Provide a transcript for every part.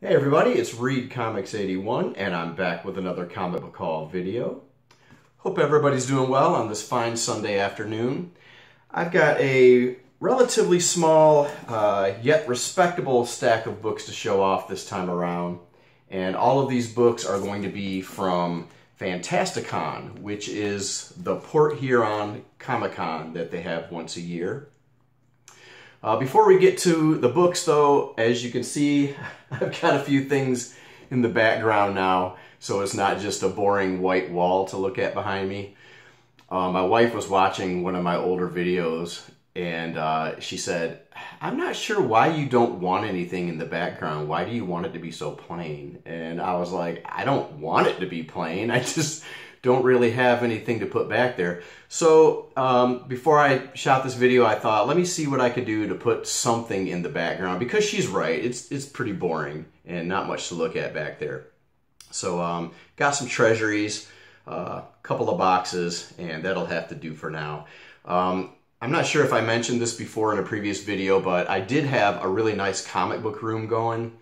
Hey everybody, it's Reed Comics 81 and I'm back with another comic book haul video. Hope everybody's doing well on this fine Sunday afternoon. I've got a relatively small yet respectable stack of books to show off this time around. And all of these books are going to be from Fantasticon, which is the Port Huron Comic-Con that they have once a year. Before we get to the books though, as you can see, I've got a few things in the background now, so it's not just a boring white wall to look at behind me. My wife was watching one of my older videos and she said, "I'm not sure why you don't want anything in the background. Why do you want it to be so plain?" And I was like, I don't want it to be plain. I just don't really have anything to put back there. So before I shot this video, I thought, let me see what I could do to put something in the background, because she's right, it's pretty boring and not much to look at back there. So got some treasuries, a couple of boxes, and that'll have to do for now. I'm not sure if I mentioned this before in a previous video, but I did have a really nice comic book room going.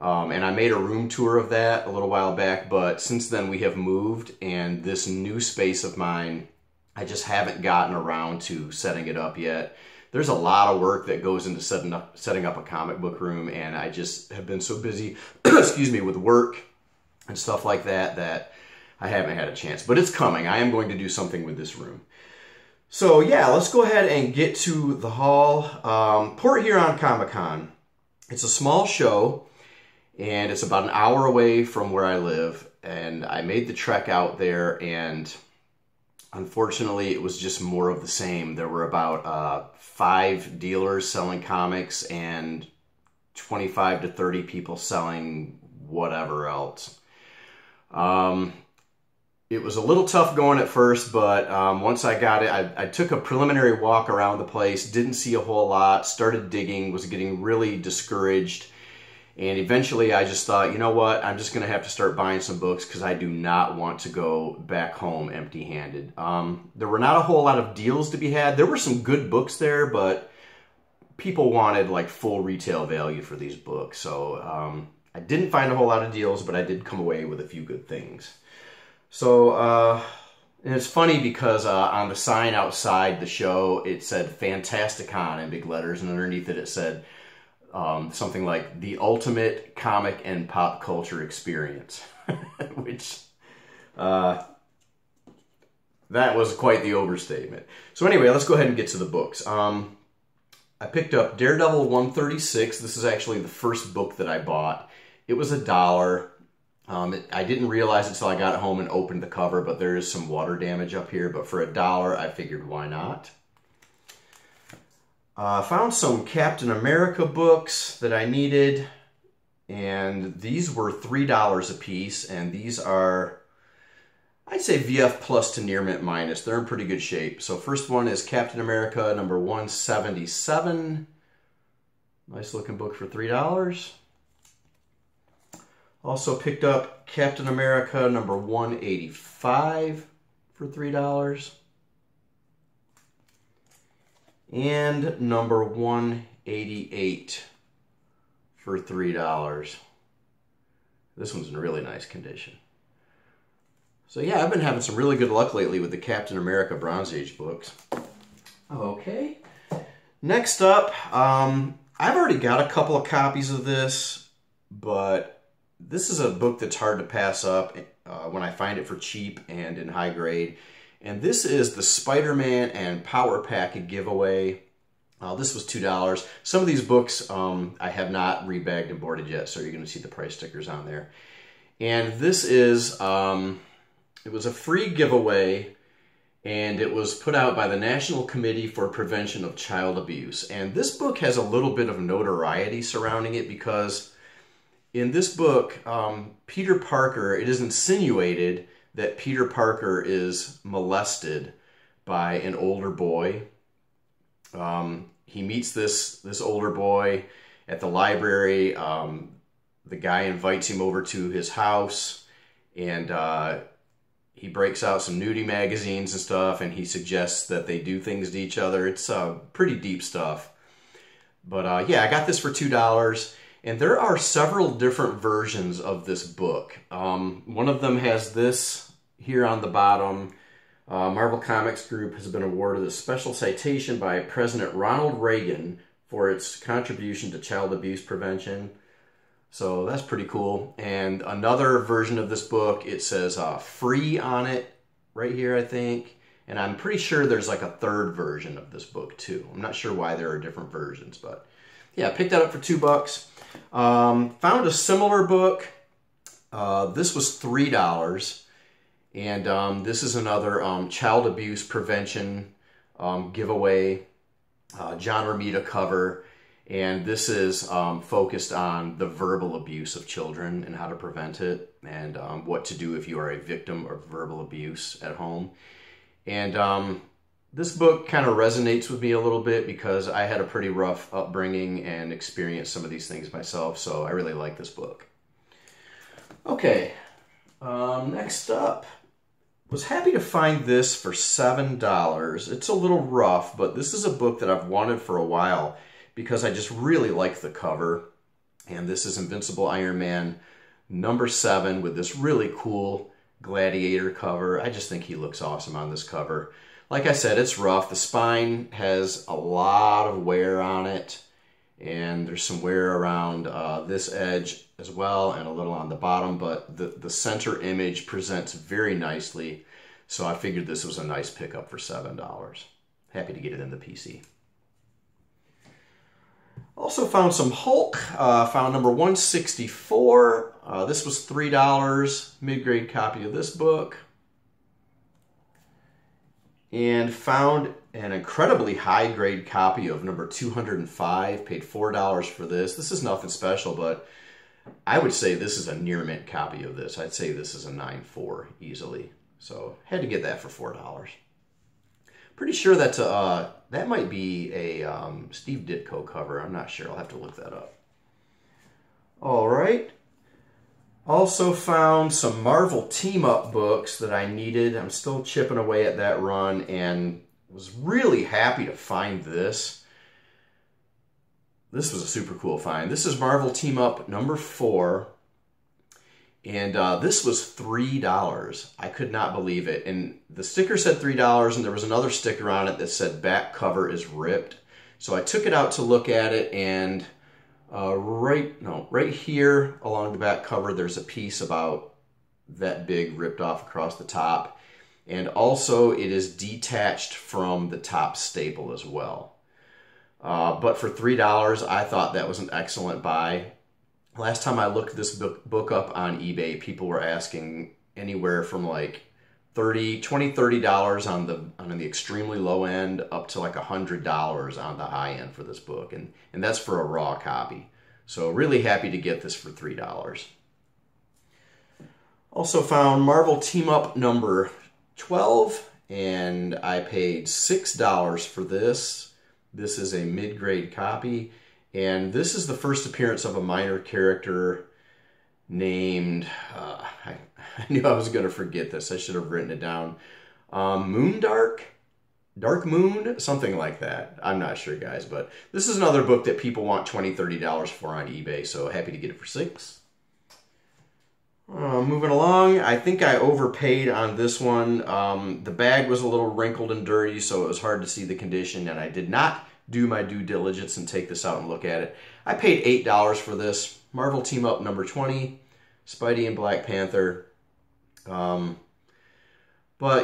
And I made a room tour of that a little while back, but since then we have moved, and this new space of mine, I just haven't gotten around to setting it up yet. There's a lot of work that goes into setting up a comic book room, and I just have been so busy, excuse me, with work and stuff like that, that I haven't had a chance. But it's coming. I am going to do something with this room. So yeah, let's go ahead and get to the haul. Port Huron Comic-Con. It's a small show, and it's about an hour away from where I live, and I made the trek out there, and unfortunately it was just more of the same. There were about 5 dealers selling comics and 25 to 30 people selling whatever else. It was a little tough going at first, but once I got it, I took a preliminary walk around the place, didn't see a whole lot, started digging, was getting really discouraged. And eventually I just thought, you know what, I'm just going to have to start buying some books because I do not want to go back home empty-handed. There were not a whole lot of deals to be had. There were some good books there, but people wanted like full retail value for these books. So I didn't find a whole lot of deals, but I did come away with a few good things. So, and it's funny because on the sign outside the show, it said Fantasticon in big letters, and underneath it, it said something like the ultimate comic and pop culture experience, which that was quite the overstatement. So anyway, let's go ahead and get to the books. I picked up Daredevil 136. This is actually the first book that I bought. It was $1. I didn't realize it until I got home and opened the cover, but there is some water damage up here, but for $1, I figured why not. Found some Captain America books that I needed, and these were $3 a piece, and these are, I'd say, VF plus to near mint minus. They're in pretty good shape. So first one is Captain America number 177. Nice looking book for $3. Also picked up Captain America number 185 for $3. And number 188 for $3. This one's in really nice condition. So yeah, I've been having some really good luck lately with the Captain America Bronze Age books. Okay. Next up, I've already got a couple of copies of this, but this is a book that's hard to pass up when I find it for cheap and in high grade. And this is the Spider-Man and Power Pack giveaway. This was $2. Some of these books I have not rebagged and boarded yet, so you're going to see the price stickers on there. And this is, it was a free giveaway, and it was put out by the National Committee for Prevention of Child Abuse. And this book has a little bit of notoriety surrounding it because in this book, Peter Parker, it is insinuated that Peter Parker is molested by an older boy. He meets this older boy at the library. The guy invites him over to his house, and he breaks out some nudie magazines and stuff, and he suggests that they do things to each other. It's pretty deep stuff. But yeah, I got this for $2. And there are several different versions of this book. One of them has this here on the bottom. Marvel Comics Group has been awarded a special citation by President Ronald Reagan for its contribution to child abuse prevention. So that's pretty cool. And another version of this book, it says free on it right here, I think. And I'm pretty sure there's like a third version of this book too. I'm not sure why there are different versions, but yeah, picked that up for $2. Found a similar book. This was $3. And this is another child abuse prevention giveaway, John Romita cover. And this is focused on the verbal abuse of children and how to prevent it, and what to do if you are a victim of verbal abuse at home. And this book kind of resonates with me a little bit because I had a pretty rough upbringing and experienced some of these things myself, so I really like this book. Okay, next up. Was happy to find this for $7. It's a little rough, but this is a book that I've wanted for a while because I just really like the cover. And this is Invincible Iron Man #7 with this really cool gladiator cover. I just think he looks awesome on this cover. Like I said, it's rough. The spine has a lot of wear on it, and there's some wear around this edge as well and a little on the bottom, but the center image presents very nicely, so I figured this was a nice pickup for $7. Happy to get it in the PC. Also found some Hulk, found number 164. This was $3, mid-grade copy of this book. And found an incredibly high-grade copy of number 205, paid $4 for this. This is nothing special, but I would say this is a near-mint copy of this. I'd say this is a 9.4 easily. So had to get that for $4. Pretty sure that's a, that might be a Steve Ditko cover. I'm not sure. I'll have to look that up. All right. Also found some Marvel team-up books that I needed. I'm still chipping away at that run and was really happy to find this. This was a super cool find. This is Marvel Team-Up #4. And this was $3. I could not believe it. And the sticker said $3, and there was another sticker on it that said back cover is ripped. So I took it out to look at it, and right here along the back cover, there's a piece about that big ripped off across the top. And also it is detached from the top staple as well. But for $3, I thought that was an excellent buy. Last time I looked this book up on eBay, people were asking anywhere from like $30 on the extremely low end up to like $100 on the high end for this book, and that's for a raw copy. So really happy to get this for $3. Also found Marvel Team Up #12, and I paid $6 for this. This is a mid-grade copy. And this is the first appearance of a minor character named, I knew I was going to forget this. I should have written it down. Moondark? Dark Moon? Something like that. I'm not sure, guys. But this is another book that people want $20, $30 for on eBay. So happy to get it for $6. Moving along, I think I overpaid on this one. The bag was a little wrinkled and dirty, so it was hard to see the condition. And I did not do my due diligence and take this out and look at it. I paid $8 for this. Marvel Team Up #20, Spidey and Black Panther. But,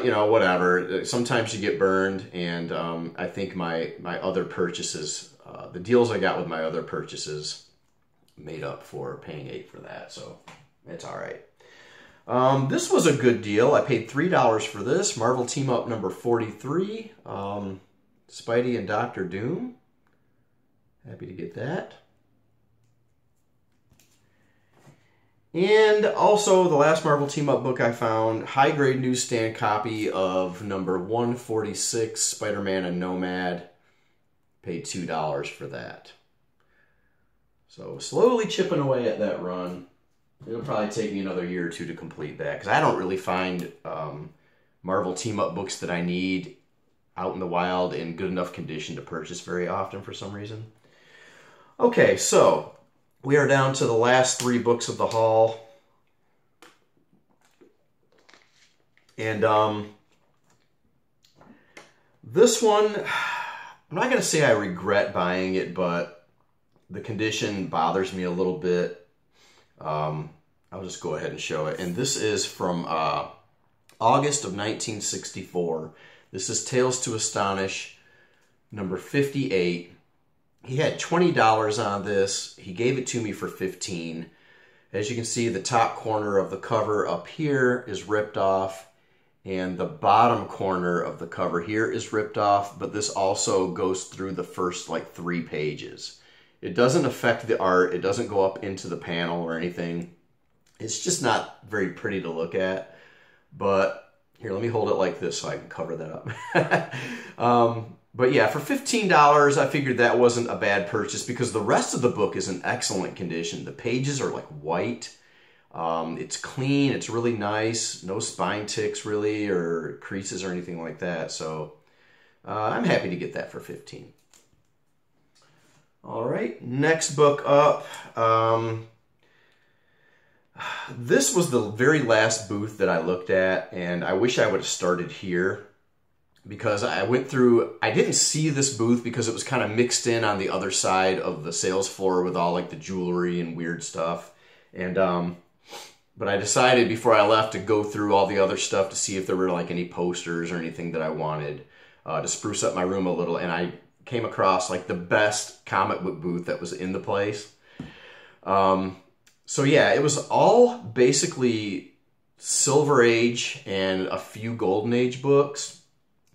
you know, whatever. Sometimes you get burned, and I think my other purchases, the deals I got with my other purchases made up for paying $8 for that, so it's all right. This was a good deal. I paid $3 for this. Marvel Team Up #43. Spidey and Dr. Doom. Happy to get that. And also the last Marvel Team Up book I found, high-grade newsstand copy of number 146, Spider-Man and Nomad. Paid $2 for that. So slowly chipping away at that run. It'll probably take me another year or two to complete that, because I don't really find Marvel Team Up books that I need out in the wild in good enough condition to purchase very often for some reason. Okay, so we are down to the last 3 books of the haul. And this one, I'm not going to say I regret buying it, but the condition bothers me a little bit. I'll just go ahead and show it. And this is from August of 1964. This is Tales to Astonish, number 58. He had $20 on this. He gave it to me for $15. As you can see, the top corner of the cover up here is ripped off, and the bottom corner of the cover here is ripped off, but this also goes through the first like 3 pages. It doesn't affect the art. It doesn't go up into the panel or anything. It's just not very pretty to look at. But here, let me hold it like this so I can cover that up. But yeah, for $15, I figured that wasn't a bad purchase because the rest of the book is in excellent condition. The pages are like white. It's clean. It's really nice. No spine ticks really or creases or anything like that. So I'm happy to get that for $15. All right, next book up. This was the very last booth that I looked at, and I wish I would have started here because I went through, I didn't see this booth because it was kind of mixed in on the other side of the sales floor with all like the jewelry and weird stuff. And, but I decided before I left to go through all the other stuff to see if there were like any posters or anything that I wanted to spruce up my room a little. And I came across like the best comic book booth that was in the place. So yeah, it was all basically Silver Age and a few Golden Age books.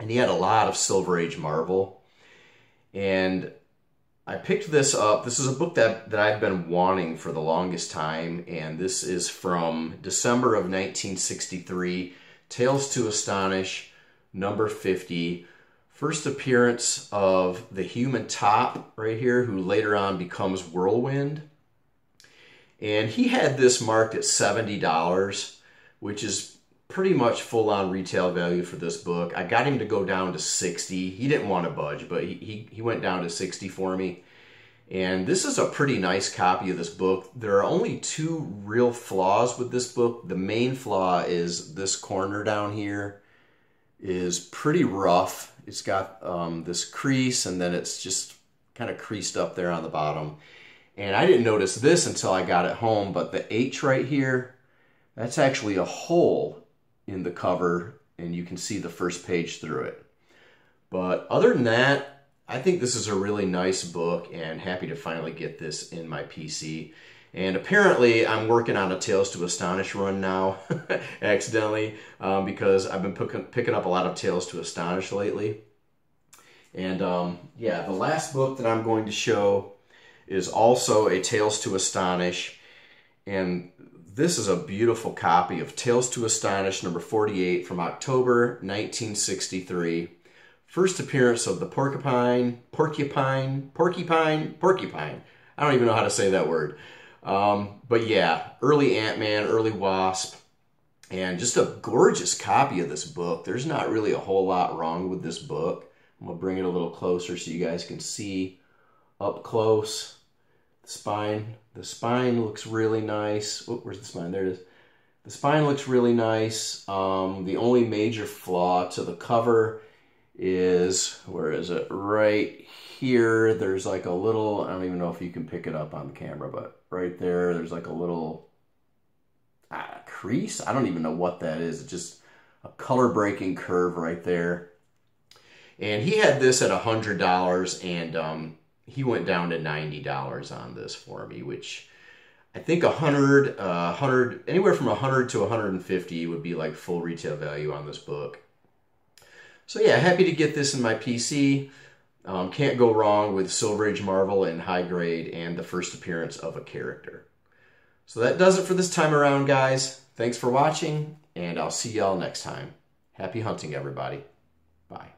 And he had a lot of Silver Age Marvel. And I picked this up. This is a book that I've been wanting for the longest time. And this is from December of 1963, Tales to Astonish, number 50. First appearance of the Human Top right here, who later on becomes Whirlwind. And he had this marked at $70, which is pretty much full-on retail value for this book. I got him to go down to $60. He didn't want to budge, but he went down to $60 for me. And this is a pretty nice copy of this book. There are only 2 real flaws with this book. The main flaw is this corner down here is pretty rough. It's got this crease, and then it's just kind of creased up there on the bottom. And I didn't notice this until I got it home, but the H right here, that's actually a hole in the cover, and you can see the first page through it. But other than that, I think this is a really nice book, and happy to finally get this in my PC. And apparently, I'm working on a Tales to Astonish run now, accidentally, because I've been picking up a lot of Tales to Astonish lately. And yeah, the last book that I'm going to show is also a Tales to Astonish, and this is a beautiful copy of Tales to Astonish number 48 from October 1963. First appearance of the porcupine. I don't even know how to say that word. But yeah, early Ant-Man, early Wasp, and just a gorgeous copy of this book. There's not really a whole lot wrong with this book. I'm going to bring it a little closer so you guys can see up close. The spine looks really nice. Oh, where's the spine? There it is. The spine looks really nice. The only major flaw to the cover is, where is it? Right here. There's like a little, I don't even know if you can pick it up on the camera, but right there, there's like a little crease. I don't even know what that is. It's just a color breaking curve right there. And he had this at $100, and he went down to $90 on this for me, which I think anywhere from 100 to 150 would be like full retail value on this book. So yeah, happy to get this in my PC. Can't go wrong with Silver Age Marvel in high grade and the first appearance of a character. So that does it for this time around, guys. Thanks for watching, and I'll see y'all next time. Happy hunting, everybody. Bye.